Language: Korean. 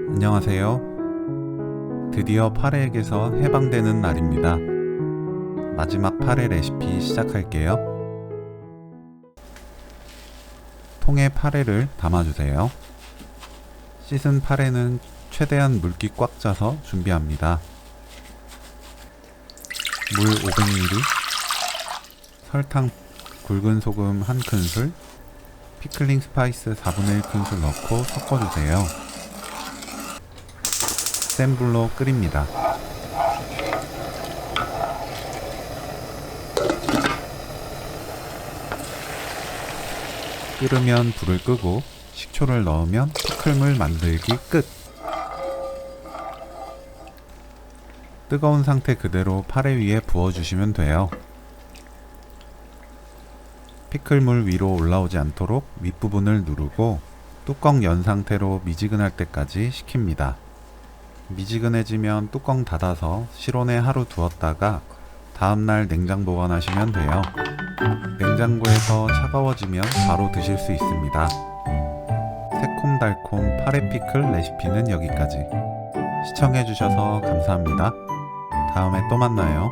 안녕하세요. 드디어 파레에게서 해방되는 날입니다. 마지막 파레 레시피 시작할게요. 통에 파레를 담아주세요. 씻은 파레는 최대한 물기 꽉 짜서 준비합니다. 물 500ml, 설탕, 굵은 소금 1큰술, 피클링 스파이스 4분의 1큰술 넣고 섞어주세요. 센 불로 끓입니다. 끓으면 불을 끄고 식초를 넣으면 피클물 만들기 끝! 뜨거운 상태 그대로 파레 위에 부어주시면 돼요. 피클물 위로 올라오지 않도록 윗부분을 누르고 뚜껑 연 상태로 미지근할 때까지 식힙니다. 미지근해지면 뚜껑 닫아서 실온에 하루 두었다가 다음날 냉장 보관하시면 돼요. 냉장고에서 차가워지면 바로 드실 수 있습니다. 새콤달콤 파레 피클 레시피는 여기까지. 시청해주셔서 감사합니다. 다음에 또 만나요.